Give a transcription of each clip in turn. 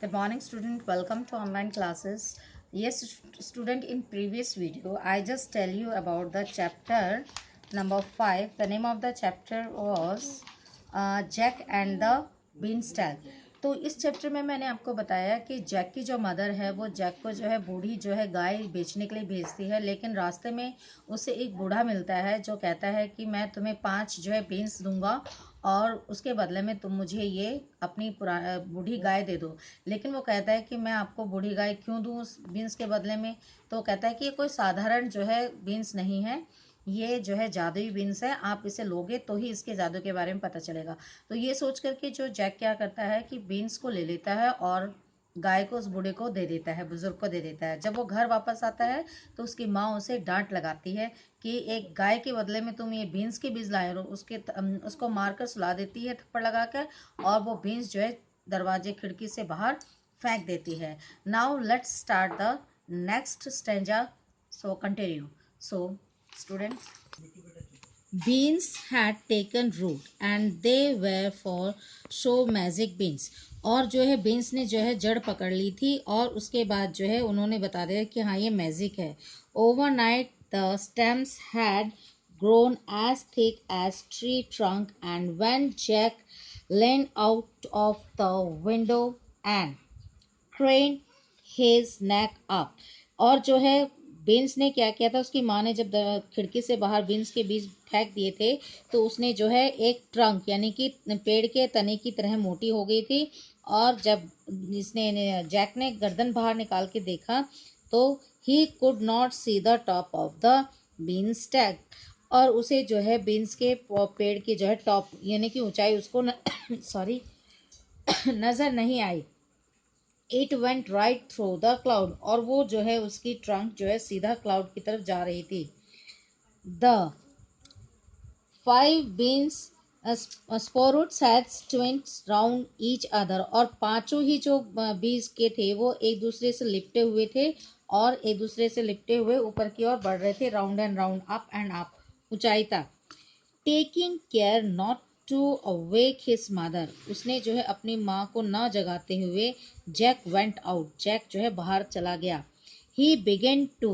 Good morning, student. Welcome to online classes. Yes, student, in previous video, I just tell you about the chapter number 5. The name of the chapter was Jack and the Beanstalk. तो इस chapter में मैंने आपको बताया कि Jack की जो mother है वो जैक को जो है बूढ़ी जो है गाय बेचने के लिए भेजती है, लेकिन रास्ते में उसे एक बूढ़ा मिलता है जो कहता है कि मैं तुम्हें 5 जो है बीन्स दूंगा और उसके बदले में तुम मुझे ये अपनी बूढ़ी गाय दे दो। लेकिन वो कहता है कि मैं आपको बूढ़ी गाय क्यों दूँ उस बीन्स के बदले में। तो कहता है कि ये कोई साधारण जो है बीन्स नहीं है, ये जो है जादुई बीन्स है, आप इसे लोगे तो ही इसके जादू के बारे में पता चलेगा। तो ये सोच करके जो जैक क्या करता है कि बीन्स को ले लेता है और गाय को उस बूढ़े को दे देता है, बुजुर्ग को दे देता है। जब वो घर वापस आता है तो उसकी माँ उसे डांट लगाती है कि एक गाय के बदले में तुम ये बीन्स के बीज लाए हो। उसको मारकर सुला देती है थप्पड़ लगाकर, और वो बीन्स जो है दरवाजे खिड़की से बाहर फेंक देती है। Now let's start the next stanza. So continue. So students, beans had taken root and they were for show magic beans। और जो है बीन्स ने जो है जड़ पकड़ ली थी और उसके बाद जो है उन्होंने बता दिया कि हाँ ये मैजिक है। Overnight the stems had grown as thick as tree trunk, and when Jack leaned out of the window and craned his neck up, और जो है बीन्स ने क्या किया था, उसकी माँ ने जब खिड़की से बाहर बीन्स के बीज फेंक दिए थे तो उसने जो है एक ट्रंक यानी कि पेड़ के तने की तरह मोटी हो गई थी। और जब इसने जैक ने गर्दन बाहर निकाल के देखा तो ही could not see the top of the beanstalk, और उसे जो है बीन्स के पेड़ की जो है टॉप यानी कि ऊंचाई उसको सॉरी नजर नहीं आई। It went right through the cloud, और वो जो है उसकी ट्रंक जो है सीधा क्लाउड की तरफ जा रही थी। The 5 beans sprouts had twins round each other, और पांचों ही जो बीज के थे वो एक दूसरे से लिपटे हुए थे और एक दूसरे से लिपटे हुए ऊपर की ओर बढ़ रहे थे, round and round, up and up, ऊंचाई तक। Taking care not to awake his mother, उसने जो है अपनी माँ को न जगाते हुए जैक वेंट आउट, जैक जो है बाहर चला गया। He began to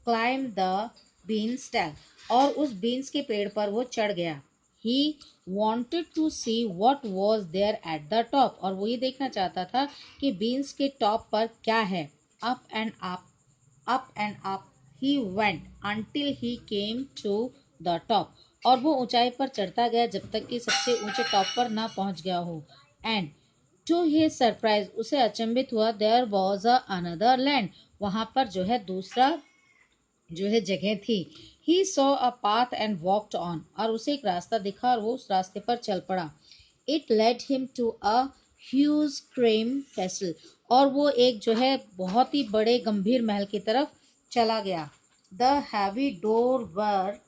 climb the beanstalk, और उस बीन्स के पेड़ पर वो चढ़ गया। He wanted to see what was there at the top, और वो ये देखना चाहता था कि बीन्स के टॉप पर क्या है। Up and up, up and up he went until he came to the top, और वो ऊंचाई पर चढ़ता गया जब तक कि सबसे ऊंचे टॉप पर ना पहुंच गया हो। एंड टू हिज सरप्राइज, उसे अचंभित हुआ, there was a another land, वहां पर जो है दूसरा जो है जगह थी। He saw a path and walked on, और उसे एक रास्ता दिखा और वो उस रास्ते पर चल पड़ा। It led him to a huge cream castle, और वो एक जो है बहुत ही बड़े गंभीर महल की तरफ चला गया। The heavy door were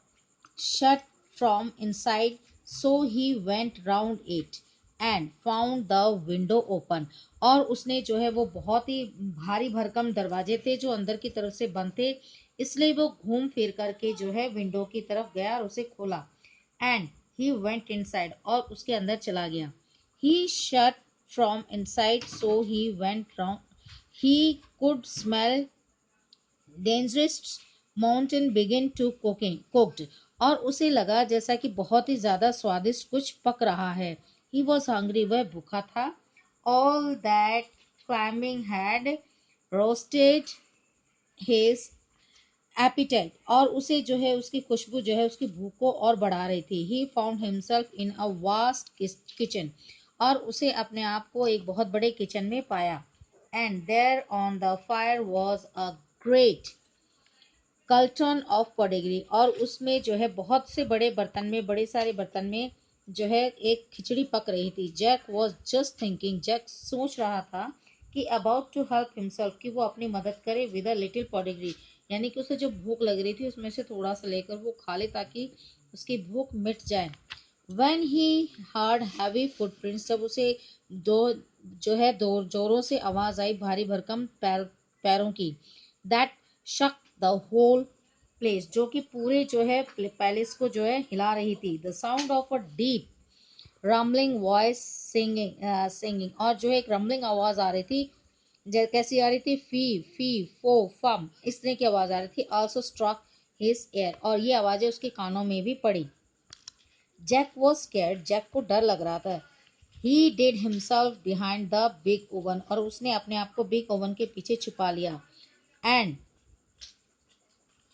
shut from inside, so he went round it and found the window open, और उसने जो है वो बहुत ही भारी भरकम दरवाजे थे जो अंदर की तरफ से बंद थे, इसलिए वो घूम फिर करके जो है विंडो की तरफ गया और उसे खोला। एंड ही वेंट इनसाइड, और उसके अंदर चला गया। He shut from inside, so he went round, he could smell dangerous mountain begin to cooking cooked, और उसे लगा जैसा कि बहुत ही ज्यादा स्वादिष्ट कुछ पक रहा है। ही वॉज हंग्री, वह भूखा था। All that climbing had roasted his appetite, और उसे जो है उसकी खुशबू जो है उसकी भूख को और बढ़ा रही थी। He found himself in a vast kitchen, और उसे अपने आप को एक बहुत बड़े किचन में पाया। And there on the fire was a great cauldron of पोडेगरी, और उसमें जो है बहुत से बड़े बर्तन में, बड़े सारे बर्तन में जो है एक खिचड़ी पक रही थी। Jack was just thinking, Jack सोच रहा था कि अबाउट टू हेल्प हिमसेल्फ, कि वो अपनी मदद करे विद अ लिटिल पोडेगरी, यानी कि उसे जो भूख लग रही थी उसमें से थोड़ा सा लेकर वो खा ले ताकि उसकी भूख मिट जाए। When he heard heavy footprints, जब उसे दो जो है दो जोरों से आवाज आई भारी भरकम पैरों की। That shook the whole place, जो कि पूरे जो है पैलेस को जो है हिला रही थी। The sound of a deep rumbling voice singing, और जो है एक रम्बलिंग आवाज आ रही थी कैसी आ रही थी, फी फो फम, इस तरह की आवाज आ रही थी। ऑल्सो स्ट्रक हिज एयर, और ये आवाजें उसके कानों में भी पड़ी। जैक वॉज स्कैर्ड, जैक को डर लग रहा था। He did himself behind the big oven, और उसने अपने आप को बिग ओवन के पीछे छुपा लिया। एंड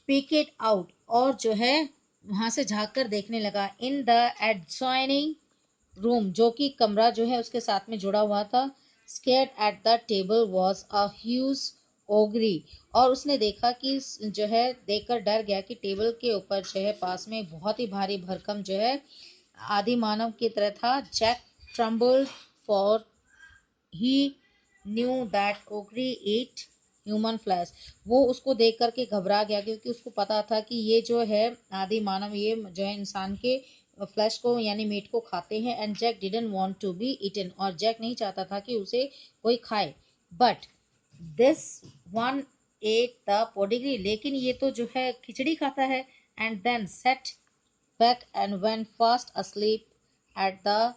पिक इट आउट, और जो है वहां से झांक कर देखने लगा। इन द एडजॉइनिंग रूम, जो कि कमरा जो है उसके साथ में जुड़ा हुआ था। Scared at the table was a huge ogre, और उसने देखा कि जो है देखकर डर गया कि टेबल के ऊपर जो है पास में बहुत ही भारी भरकम जो है आदि मानव की तरह था। Jack trembled for he knew that ogre eat human flesh, वो उसको देख करके घबरा गया क्योंकि उसको पता था कि ये जो है आदि मानव, ये जो है इंसान के फ्लैश को यानी मीट को खाते हैं। And Jack didn't want to be eaten, और जैक नहीं चाहता था कि उसे कोई खाए। But this one at the पोडिग्री, लेकिन ये तो जो है खिचड़ी खाता है। And then sat back and went fast asleep at the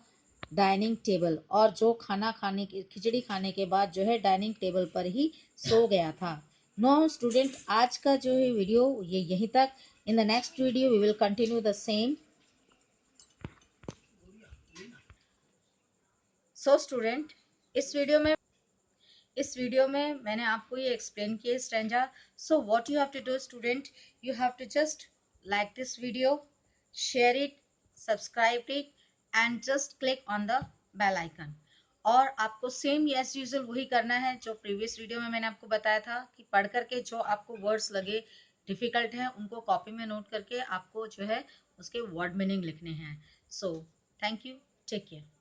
dining table, और जो खाना खाने के खिचड़ी खाने के बाद जो है डाइनिंग टेबल पर ही सो गया था। नो स्टूडेंट, आज का जो है वीडियो ये यहीं तक। In the next video we will continue the same. So student, इस वीडियो में मैंने आपको ये एक्सप्लेन किया स्ट्रेंजा। So what you have to do student, you have to just like this video, share it, subscribe it, and just click on the bell icon. और आपको same as usual वही करना है जो प्रीवियस वीडियो में मैंने आपको बताया था कि पढ़ करके जो आपको वर्ड्स लगे डिफिकल्ट हैं उनको कॉपी में नोट करके आपको जो है उसके वर्ड मीनिंग लिखने हैं। So thank you, take care.